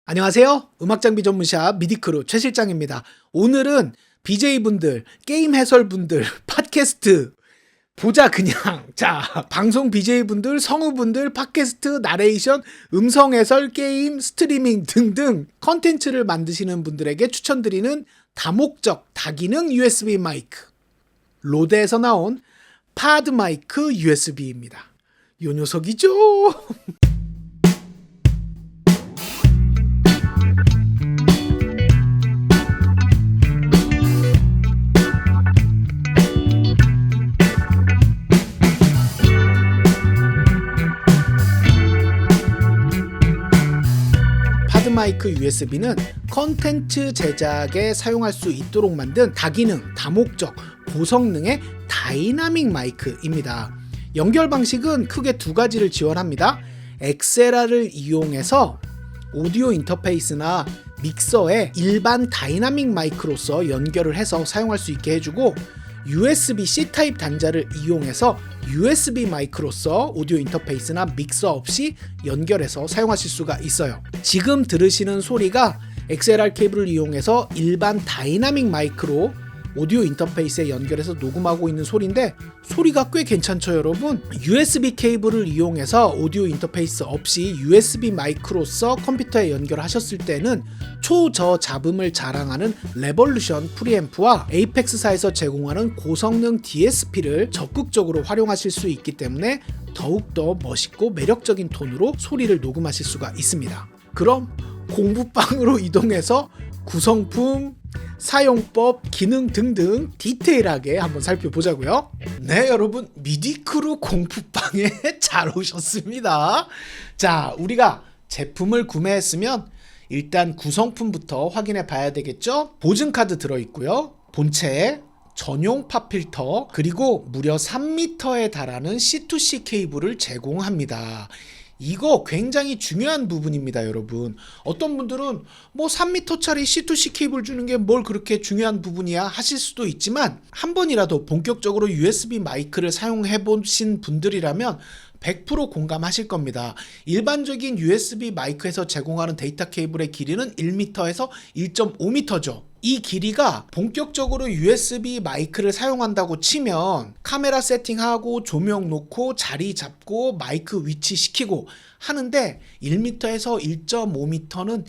안녕하세요. 음악장비 전문샵 미디크루 최 실장입니다. 오늘은 BJ분들, 게임 해설분들, 팟캐스트 보자 그냥. 자, 방송 BJ분들, 성우분들, 팟캐스트, 나레이션, 음성 해설, 게임, 스트리밍 등등 컨텐츠를 만드시는 분들에게 추천드리는 다목적, 다기능 USB 마이크. 로데에서 나온 파드 마이크 USB입니다. 요 녀석이죠. 파드마이크 USB는 컨텐츠 제작에 사용할 수 있도록 만든 다기능, 다목적, 고성능의 다이나믹 마이크입니다. 연결 방식은 크게 두 가지를 지원합니다. 엑세라를 이용해서 오디오 인터페이스나 믹서에 일반 다이나믹 마이크로서 연결을 해서 사용할 수 있게 해주고, USB-C 타입 단자를 이용해서 USB 마이크로서 오디오 인터페이스나 믹서 없이 연결해서 사용하실 수가 있어요. 지금 들으시는 소리가 XLR 케이블을 이용해서 일반 다이나믹 마이크로 오디오 인터페이스에 연결해서 녹음하고 있는 소리인데, 소리가 꽤 괜찮죠 여러분? USB 케이블을 이용해서 오디오 인터페이스 없이 USB 마이크로서 컴퓨터에 연결하셨을 때는 초저잡음을 자랑하는 레볼루션 프리앰프와 에이펙스사에서 제공하는 고성능 DSP를 적극적으로 활용하실 수 있기 때문에 더욱더 멋있고 매력적인 톤으로 소리를 녹음하실 수가 있습니다. 그럼 공부방으로 이동해서 구성품, 사용법, 기능 등등 디테일하게 한번 살펴보자고요. 네, 여러분, 미디크루 공부방에 잘 오셨습니다. 자, 우리가 제품을 구매했으면 일단 구성품부터 확인해 봐야 되겠죠? 보증카드 들어있고요, 본체, 전용 팝필터, 그리고 무려 3m에 달하는 C2C 케이블을 제공합니다. 이거 굉장히 중요한 부분입니다 여러분. 어떤 분들은 뭐 3m짜리 C2C 케이블 주는 게 뭘 그렇게 중요한 부분이야 하실 수도 있지만, 한 번이라도 본격적으로 USB 마이크를 사용해 보신 분들이라면 100% 공감하실 겁니다. 일반적인 USB 마이크에서 제공하는 데이터 케이블의 길이는 1m에서 1.5m죠. 이 길이가 본격적으로 USB 마이크를 사용한다고 치면 카메라 세팅하고 조명 놓고 자리 잡고 마이크 위치 시키고 하는데 1m에서 1.5m는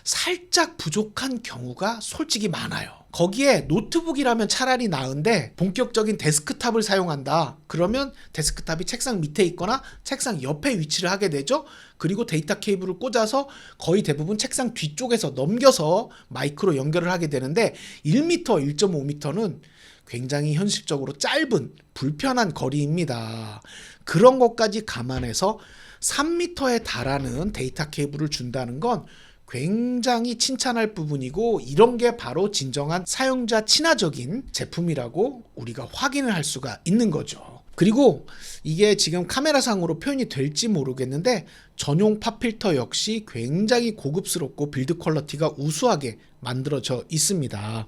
살짝 부족한 경우가 솔직히 많아요. 거기에 노트북이라면 차라리 나은데 본격적인 데스크탑을 사용한다 그러면 데스크탑이 책상 밑에 있거나 책상 옆에 위치를 하게 되죠. 그리고 데이터 케이블을 꽂아서 거의 대부분 책상 뒤쪽에서 넘겨서 마이크로 연결을 하게 되는데 1m, 1.5m는 굉장히 현실적으로 짧은 불편한 거리입니다. 그런 것까지 감안해서 3m에 달하는 데이터 케이블을 준다는 건 굉장히 칭찬할 부분이고, 이런 게 바로 진정한 사용자 친화적인 제품이라고 우리가 확인을 할 수가 있는 거죠. 그리고 이게 지금 카메라상으로 표현이 될지 모르겠는데 전용 팝필터 역시 굉장히 고급스럽고 빌드 퀄리티가 우수하게 만들어져 있습니다.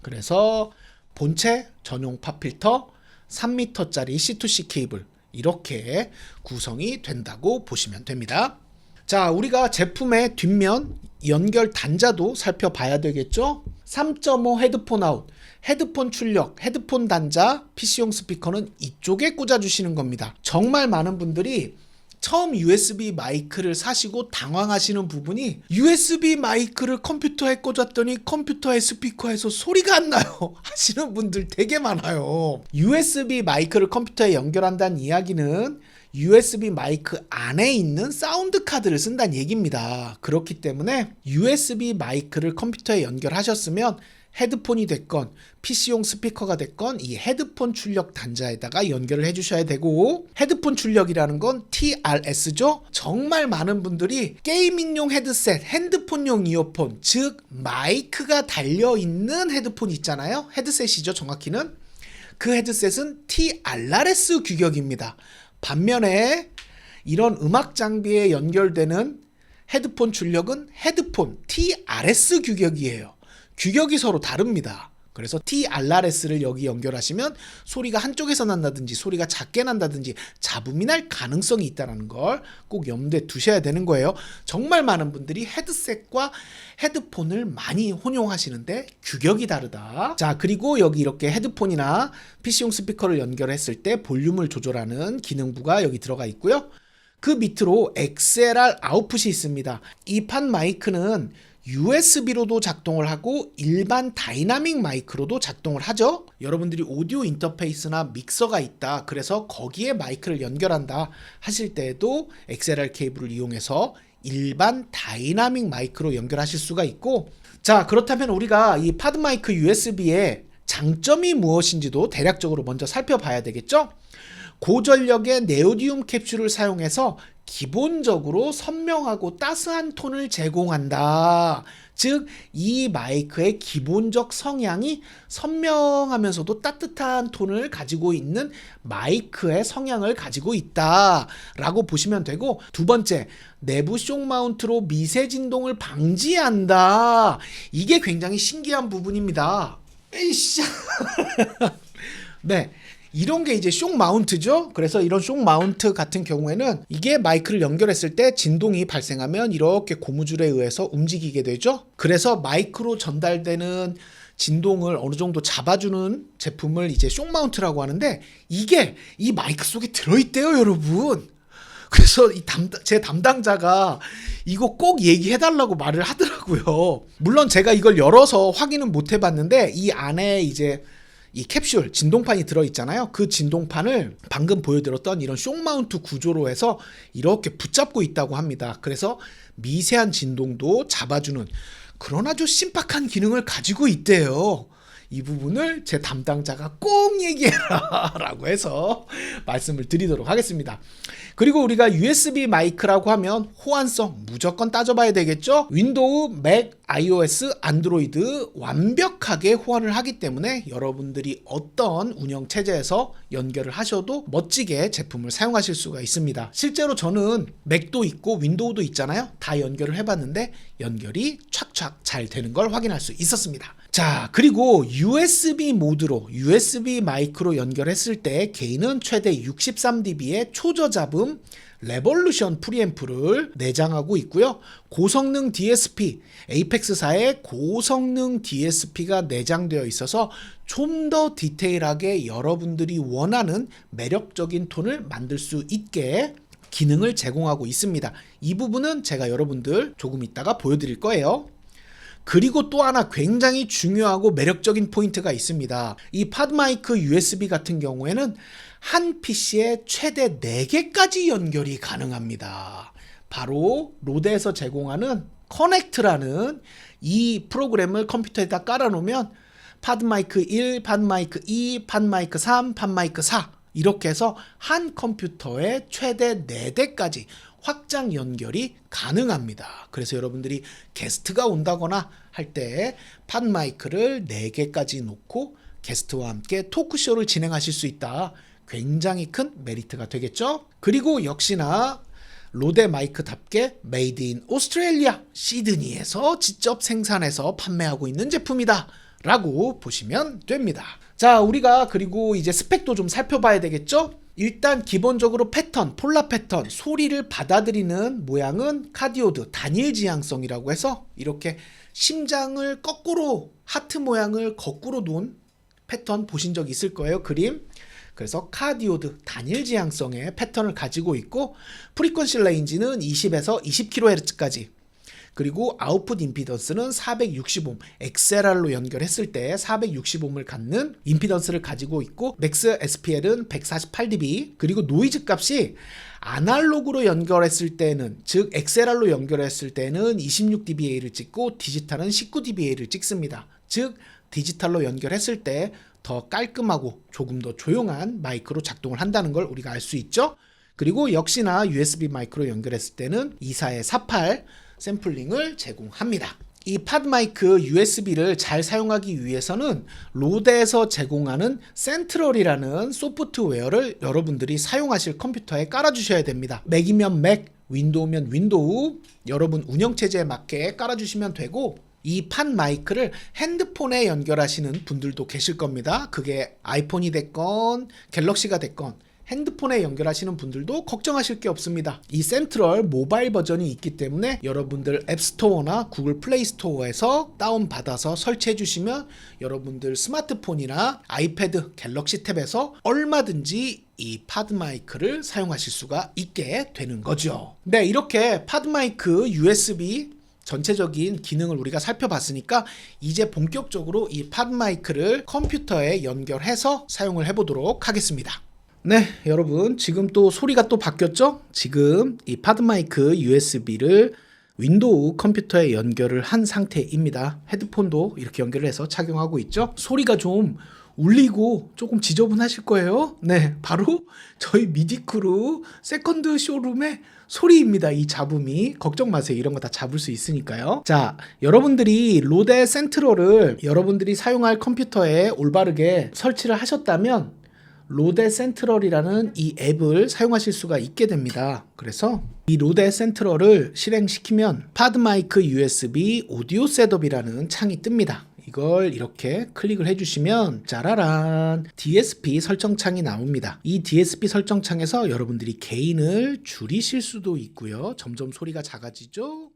그래서 본체, 전용 팝필터, 3m짜리 C2C 케이블, 이렇게 구성이 된다고 보시면 됩니다. 자, 우리가 제품의 뒷면 연결 단자도 살펴봐야 되겠죠? 3.5 헤드폰 아웃, 헤드폰 출력, 헤드폰 단자, PC용 스피커는 이쪽에 꽂아주시는 겁니다. 정말 많은 분들이 처음 USB 마이크를 사시고 당황하시는 부분이, USB 마이크를 컴퓨터에 꽂았더니 컴퓨터의 스피커에서 소리가 안 나요 하시는 분들 되게 많아요. USB 마이크를 컴퓨터에 연결한다는 이야기는 USB 마이크 안에 있는 사운드 카드를 쓴다는 얘기입니다. 그렇기 때문에 USB 마이크를 컴퓨터에 연결하셨으면 헤드폰이 됐건 PC용 스피커가 됐건 이 헤드폰 출력 단자에다가 연결을 해주셔야 되고, 헤드폰 출력이라는 건 TRS죠. 정말 많은 분들이 게이밍용 헤드셋, 핸드폰용 이어폰, 즉 마이크가 달려있는 헤드폰 있잖아요. 헤드셋이죠 정확히는. 그 헤드셋은 TRS 규격입니다. 반면에 이런 음악 장비에 연결되는 헤드폰 출력은 헤드폰 TRS 규격이에요. 규격이 서로 다릅니다. 그래서 TRRS를 여기 연결하시면 소리가 한쪽에서 난다든지 소리가 작게 난다든지 잡음이 날 가능성이 있다는 걸 꼭 염두에 두셔야 되는 거예요. 정말 많은 분들이 헤드셋과 헤드폰을 많이 혼용하시는데 규격이 다르다. 자, 그리고 여기 이렇게 헤드폰이나 PC용 스피커를 연결했을 때 볼륨을 조절하는 기능부가 여기 들어가 있고요. 그 밑으로 XLR 아웃풋이 있습니다. 이 팟 마이크는 USB로도 작동을 하고 일반 다이나믹 마이크로도 작동을 하죠. 여러분들이 오디오 인터페이스나 믹서가 있다, 그래서 거기에 마이크를 연결한다 하실 때에도 XLR 케이블을 이용해서 일반 다이나믹 마이크로 연결하실 수가 있고, 자, 그렇다면 우리가 이 팟 마이크 USB의 장점이 무엇인지도 대략적으로 먼저 살펴봐야 되겠죠. 고전력의 네오디움 캡슐을 사용해서 기본적으로 선명하고 따스한 톤을 제공한다. 즉, 이 마이크의 기본적 성향이 선명하면서도 따뜻한 톤을 가지고 있는 마이크의 성향을 가지고 있다 라고 보시면 되고, 두 번째, 내부 숑 마운트로 미세 진동을 방지한다. 이게 굉장히 신기한 부분입니다. 에이씨. 네, 이런 게 이제 숑 마운트죠. 그래서 이런 숑 마운트 같은 경우에는 이게 마이크를 연결했을 때 진동이 발생하면 이렇게 고무줄에 의해서 움직이게 되죠. 그래서 마이크로 전달되는 진동을 어느 정도 잡아주는 제품을 이제 숑 마운트라고 하는데, 이게 이 마이크 속에 들어있대요, 여러분. 그래서 제 담당자가 이거 꼭 얘기해달라고 말을 하더라고요. 물론 제가 이걸 열어서 확인은 못 해봤는데, 이 안에 이제 이 캡슐 진동판이 들어있잖아요. 그 진동판을 방금 보여드렸던 이런 숑 마운트 구조로 해서 이렇게 붙잡고 있다고 합니다. 그래서 미세한 진동도 잡아주는 그런 아주 신박한 기능을 가지고 있대요. 이 부분을 제 담당자가 꼭 얘기해라 라고 해서 말씀을 드리도록 하겠습니다. 그리고 우리가 USB 마이크라고 하면 호환성 무조건 따져봐야 되겠죠. 윈도우, 맥, iOS, 안드로이드 완벽하게 호환을 하기 때문에 여러분들이 어떤 운영 체제에서 연결을 하셔도 멋지게 제품을 사용하실 수가 있습니다. 실제로 저는 맥도 있고 윈도우도 있잖아요. 다 연결을 해봤는데 연결이 촥촥 잘 되는 걸 확인할 수 있었습니다. 자, 그리고 USB 모드로 USB 마이크로 연결했을 때 게인은 최대 63dB의 초저잡음 레볼루션 프리앰프를 내장하고 있고요. 고성능 DSP, 에이펙스사의 고성능 DSP가 내장되어 있어서 좀 더 디테일하게 여러분들이 원하는 매력적인 톤을 만들 수 있게 기능을 제공하고 있습니다. 이 부분은 제가 여러분들 조금 이따가 보여드릴 거예요. 그리고 또 하나 굉장히 중요하고 매력적인 포인트가 있습니다. 이 팟 마이크 USB 같은 경우에는 한 PC에 최대 4개까지 연결이 가능합니다. 바로 로데에서 제공하는 커넥트라는 이 프로그램을 컴퓨터에다 깔아놓으면 팟 마이크 1, 팟 마이크 2, 팟 마이크 3, 팟 마이크 4 이렇게 해서 한 컴퓨터에 최대 4대까지 확장 연결이 가능합니다. 그래서 여러분들이 게스트가 온다거나 할 때 팟 마이크를 4개까지 놓고 게스트와 함께 토크쇼를 진행하실 수 있다. 굉장히 큰 메리트가 되겠죠? 그리고 역시나 로데 마이크답게 메이드 인 오스트레일리아 시드니에서 직접 생산해서 판매하고 있는 제품이다 라고 보시면 됩니다. 자, 우리가 그리고 이제 스펙도 좀 살펴봐야 되겠죠? 일단 기본적으로 패턴, 폴라 패턴, 소리를 받아들이는 모양은 카디오드 단일 지향성이라고 해서 이렇게 심장을 거꾸로 하트 모양을 거꾸로 놓은 패턴 보신 적 있을 거예요, 그림. 그래서 카디오드 단일 지향성의 패턴을 가지고 있고, 프리퀀시 레인지는 20에서 20kHz까지, 그리고 아웃풋 임피던스는 460옴, XLR로 연결했을 때 460옴을 갖는 임피던스를 가지고 있고, 맥스 SPL은 148dB, 그리고 노이즈 값이 아날로그로 연결했을 때는, 즉 XLR로 연결했을 때는 26dBA를 찍고 디지털은 19dBA를 찍습니다. 즉 디지털로 연결했을 때 더 깔끔하고 조금 더 조용한 마이크로 작동을 한다는 걸 우리가 알 수 있죠. 그리고 역시나 USB 마이크로 연결했을 때는 2448 샘플링을 제공합니다. 이 팟 마이크 USB를 잘 사용하기 위해서는 로데에서 제공하는 센트럴이라는 소프트웨어를 여러분들이 사용하실 컴퓨터에 깔아주셔야 됩니다. 맥이면 맥, 윈도우면 윈도우, 여러분 운영체제에 맞게 깔아주시면 되고, 이 팟 마이크를 핸드폰에 연결하시는 분들도 계실 겁니다. 그게 아이폰이 됐건 갤럭시가 됐건 핸드폰에 연결하시는 분들도 걱정하실 게 없습니다. 이 센트럴 모바일 버전이 있기 때문에 여러분들 앱스토어나 구글 플레이 스토어에서 다운받아서 설치해 주시면 여러분들 스마트폰이나 아이패드, 갤럭시 탭에서 얼마든지 이 팟 마이크를 사용하실 수가 있게 되는 거죠. 네, 이렇게 팟 마이크 USB 전체적인 기능을 우리가 살펴봤으니까 이제 본격적으로 이 팟 마이크를 컴퓨터에 연결해서 사용을 해보도록 하겠습니다. 네, 여러분 지금 또 소리가 또 바뀌었죠? 지금 이 팟 마이크 USB를 윈도우 컴퓨터에 연결을 한 상태입니다. 헤드폰도 이렇게 연결을 해서 착용하고 있죠? 소리가 좀 울리고 조금 지저분하실 거예요. 네, 바로 저희 미디크루 세컨드 쇼룸의 소리입니다. 이 잡음이. 걱정 마세요. 이런 거 다 잡을 수 있으니까요. 자, 여러분들이 로데 센트럴을 여러분들이 사용할 컴퓨터에 올바르게 설치를 하셨다면 로데 센트럴이라는 이 앱을 사용하실 수가 있게 됩니다. 그래서 이 로데 센트럴을 실행시키면 팟 마이크 USB 오디오 셋업이라는 창이 뜹니다. 이걸 이렇게 클릭을 해주시면 짜라란 DSP 설정창이 나옵니다. 이 DSP 설정창에서 여러분들이 게인을 줄이실 수도 있고요. 점점 소리가 작아지죠.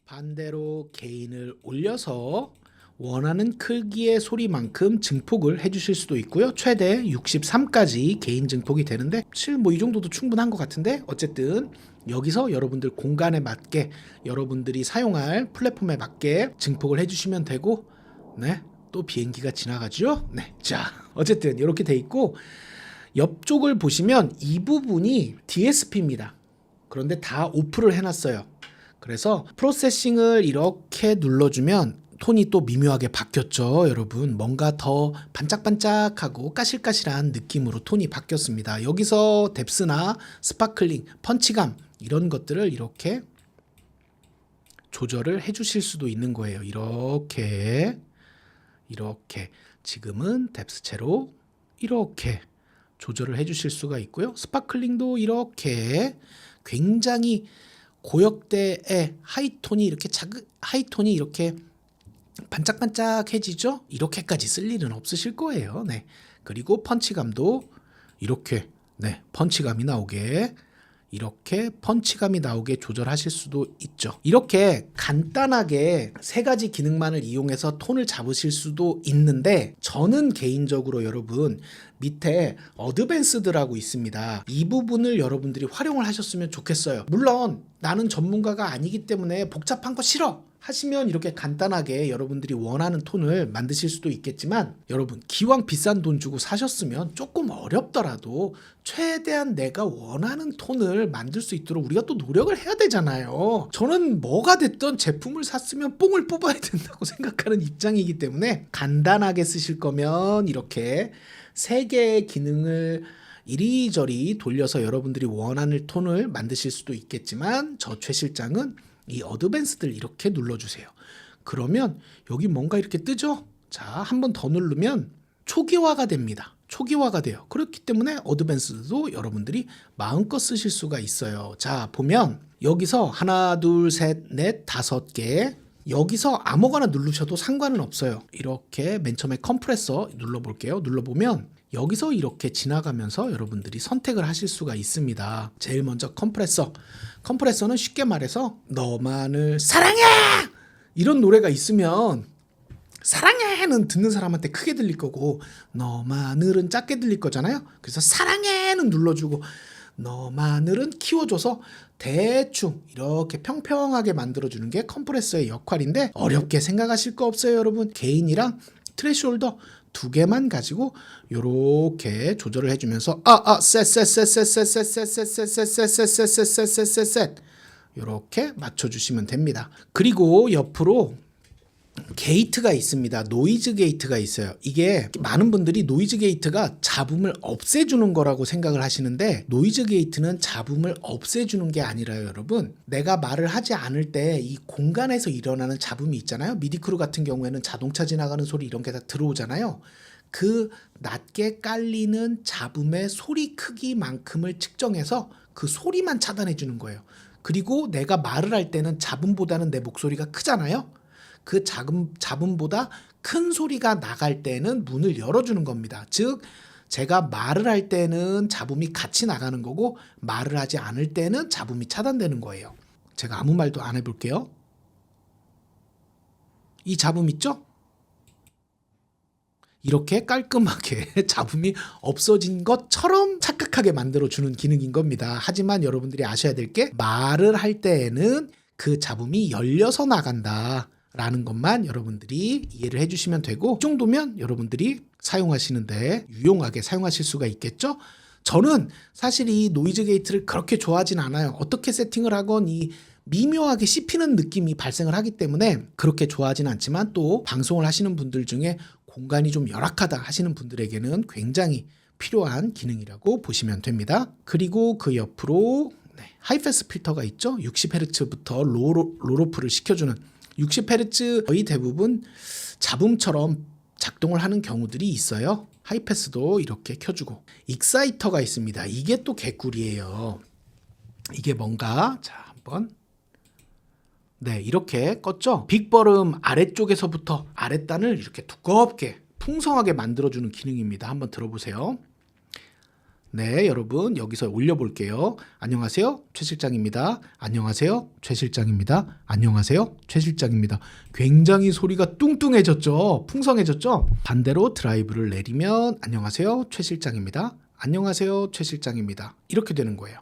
반대로 게인을 올려서 원하는 크기의 소리만큼 증폭을 해주실 수도 있고요. 최대 63까지 게인 증폭이 되는데 사실 뭐 이 정도도 충분한 것 같은데 어쨌든 여기서 여러분들 공간에 맞게 여러분들이 사용할 플랫폼에 맞게 증폭을 해주시면 되고 네, 또 비행기가 지나가죠. 네, 자 어쨌든 이렇게 돼 있고 옆쪽을 보시면 이 부분이 DSP입니다. 그런데 다 오프를 해놨어요. 그래서 프로세싱을 이렇게 눌러주면 톤이 또 미묘하게 바뀌었죠, 여러분. 뭔가 더 반짝반짝하고 까실까실한 느낌으로 톤이 바뀌었습니다. 여기서 뎁스나 스파클링, 펀치감 이런 것들을 이렇게 조절을 해주실 수도 있는 거예요. 이렇게 지금은 뎁스채로 이렇게 조절을 해주실 수가 있고요. 스파클링도 이렇게 굉장히 고역대의 하이톤이 이렇게 반짝반짝해지죠? 이렇게까지 쓸 일은 없으실 거예요. 네. 그리고 펀치감도 이렇게 펀치감이 나오게 조절하실 수도 있죠. 이렇게 간단하게 세 가지 기능만을 이용해서 톤을 잡으실 수도 있는데 저는 개인적으로 여러분 밑에 어드밴스드라고 있습니다. 이 부분을 여러분들이 활용을 하셨으면 좋겠어요. 물론 나는 전문가가 아니기 때문에 복잡한 거 싫어 하시면 이렇게 간단하게 여러분들이 원하는 톤을 만드실 수도 있겠지만 여러분 기왕 비싼 돈 주고 사셨으면 조금 어렵더라도 최대한 내가 원하는 톤을 만들 수 있도록 우리가 또 노력을 해야 되잖아요. 저는 뭐가 됐든 제품을 샀으면 뽕을 뽑아야 된다고 생각하는 입장이기 때문에 간단하게 쓰실 거면 이렇게 세 개의 기능을 이리저리 돌려서 여러분들이 원하는 톤을 만드실 수도 있겠지만 저 최 실장은 이 어드밴스드를 이렇게 눌러주세요. 그러면 여기 뭔가 이렇게 뜨죠? 자, 한 번 더 누르면 초기화가 됩니다. 초기화가 돼요. 그렇기 때문에 어드밴스드도 여러분들이 마음껏 쓰실 수가 있어요. 자, 보면 여기서 하나, 둘, 셋, 넷, 5개 여기서 아무거나 누르셔도 상관은 없어요. 이렇게 맨 처음에 컴프레서 눌러볼게요. 눌러보면 여기서 이렇게 지나가면서 여러분들이 선택을 하실 수가 있습니다. 제일 먼저 컴프레서는 쉽게 말해서 너만을 사랑해! 이런 노래가 있으면 사랑해는 듣는 사람한테 크게 들릴 거고 너만을은 작게 들릴 거잖아요. 그래서 사랑해는 눌러주고 너만을은 키워줘서 대충 이렇게 평평하게 만들어주는 게 컴프레서의 역할인데 어렵게 생각하실 거 없어요, 여러분. 게인이랑 트레시홀더 2개만 가지고 요렇게 조절을 해주면서 셋 요렇게 맞춰주시면 됩니다. 그리고 옆으로 게이트가 있습니다. 노이즈 게이트가 있어요. 이게 많은 분들이 노이즈 게이트가 잡음을 없애주는 거라고 생각을 하시는데 노이즈 게이트는 잡음을 없애주는 게 아니라요, 여러분. 내가 말을 하지 않을 때 이 공간에서 일어나는 잡음이 있잖아요. 미디크루 같은 경우에는 자동차 지나가는 소리 이런 게 다 들어오잖아요. 그 낮게 깔리는 잡음의 소리 크기만큼을 측정해서 그 소리만 차단해 주는 거예요. 그리고 내가 말을 할 때는 잡음보다는 내 목소리가 크잖아요. 그 잡음보다 큰 소리가 나갈 때는 문을 열어주는 겁니다. 즉 제가 말을 할 때는 잡음이 같이 나가는 거고 말을 하지 않을 때는 잡음이 차단되는 거예요. 제가 아무 말도 안 해볼게요. 이 잡음 있죠? 이렇게 깔끔하게 잡음이 없어진 것처럼 착각하게 만들어주는 기능인 겁니다. 하지만 여러분들이 아셔야 될 게 말을 할 때에는 그 잡음이 열려서 나간다 라는 것만 여러분들이 이해를 해주시면 되고, 이 정도면 여러분들이 사용하시는데 유용하게 사용하실 수가 있겠죠? 저는 사실 이 노이즈 게이트를 그렇게 좋아하진 않아요. 어떻게 세팅을 하건 이 미묘하게 씹히는 느낌이 발생을 하기 때문에 그렇게 좋아하진 않지만, 또 방송을 하시는 분들 중에 공간이 좀 열악하다 하시는 분들에게는 굉장히 필요한 기능이라고 보시면 됩니다. 그리고 그 옆으로 하이패스 필터가 있죠. 60Hz부터 로로프를 시켜주는, 60Hz 거의 대부분 잡음처럼 작동을 하는 경우들이 있어요. 하이패스도 이렇게 켜주고, 익사이터가 있습니다. 이게 또 개꿀이에요. 이게 뭔가, 자 한번 이렇게 껐죠. 빅버름 아래쪽에서부터 아랫단을 이렇게 두껍게 풍성하게 만들어주는 기능입니다. 한번 들어보세요. 네, 여러분 여기서 올려볼게요. 안녕하세요, 최 실장입니다. 안녕하세요, 최 실장입니다. 안녕하세요, 최 실장입니다. 굉장히 소리가 뚱뚱해졌죠. 풍성해졌죠. 반대로 드라이브를 내리면 안녕하세요, 최 실장입니다. 안녕하세요, 최 실장입니다. 이렇게 되는 거예요.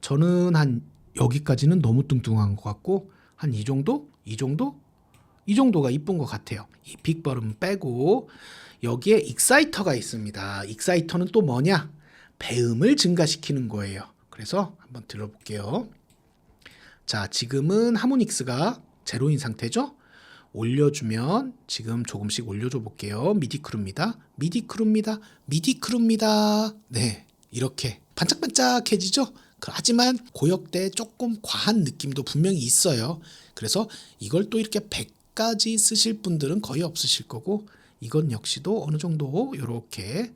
저는 한 여기까지는 너무 뚱뚱한 것 같고, 한 이 정도? 이 정도가 이쁜 것 같아요. 이 빅버름 빼고 여기에 익사이터가 있습니다. 익사이터는 또 뭐냐? 배음을 증가시키는 거예요. 그래서 한번 들어볼게요. 자, 지금은 하모닉스가 제로인 상태죠? 올려주면 지금 조금씩 올려줘 볼게요. 미디 크루입니다. 미디 크루입니다. 미디 크루입니다. 네, 이렇게 반짝반짝해지죠? 하지만 고역대에 조금 과한 느낌도 분명히 있어요. 그래서 이걸 또 이렇게 100까지 쓰실 분들은 거의 없으실 거고, 이건 역시도 어느 정도 이렇게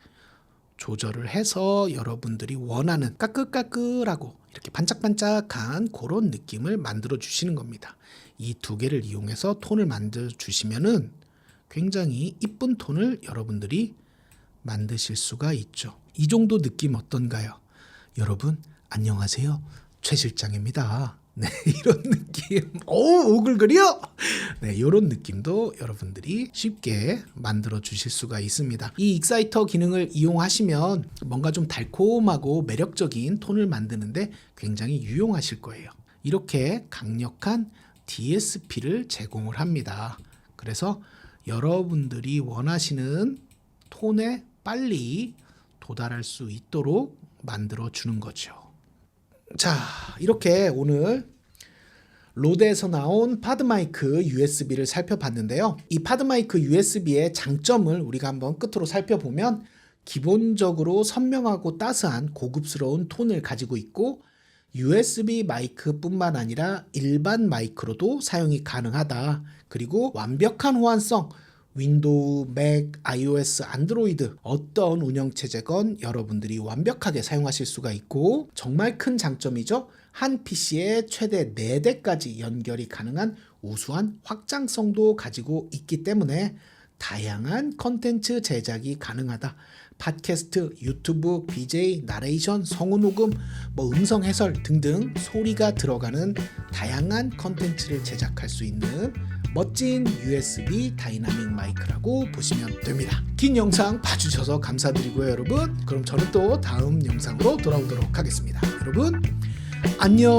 조절을 해서 여러분들이 원하는 까끌까끌하고 이렇게 반짝반짝한 그런 느낌을 만들어 주시는 겁니다. 이 두 개를 이용해서 톤을 만들어 주시면은 굉장히 이쁜 톤을 여러분들이 만드실 수가 있죠. 이 정도 느낌 어떤가요? 여러분 안녕하세요, 최 실장입니다. 네, 이런 느낌. 오글거려. 네, 이런 느낌도 여러분들이 쉽게 만들어 주실 수가 있습니다. 이 익사이터 기능을 이용하시면 뭔가 좀 달콤하고 매력적인 톤을 만드는데 굉장히 유용하실 거예요. 이렇게 강력한 DSP를 제공을 합니다. 그래서 여러분들이 원하시는 톤에 빨리 도달할 수 있도록 만들어 주는 거죠. 자, 이렇게 오늘 로데에서 나온 파드마이크 USB를 살펴봤는데요. 이 파드마이크 USB의 장점을 우리가 한번 끝으로 살펴보면, 기본적으로 선명하고 따스한 고급스러운 톤을 가지고 있고, USB 마이크뿐만 아니라 일반 마이크로도 사용이 가능하다. 그리고 완벽한 호환성, 윈도우, 맥, iOS, 안드로이드 어떤 운영체제건 여러분들이 완벽하게 사용하실 수가 있고, 정말 큰 장점이죠. 한 PC에 최대 4대까지 연결이 가능한 우수한 확장성도 가지고 있기 때문에 다양한 컨텐츠 제작이 가능하다. 팟캐스트, 유튜브, BJ, 나레이션, 성우 녹음, 음성 해설 등등 소리가 들어가는 다양한 컨텐츠를 제작할 수 있는 멋진 USB 다이나믹 마이크라고 보시면 됩니다. 긴 영상 봐주셔서 감사드리고요, 여러분. 그럼 저는 또 다음 영상으로 돌아오도록 하겠습니다. 여러분 안녕.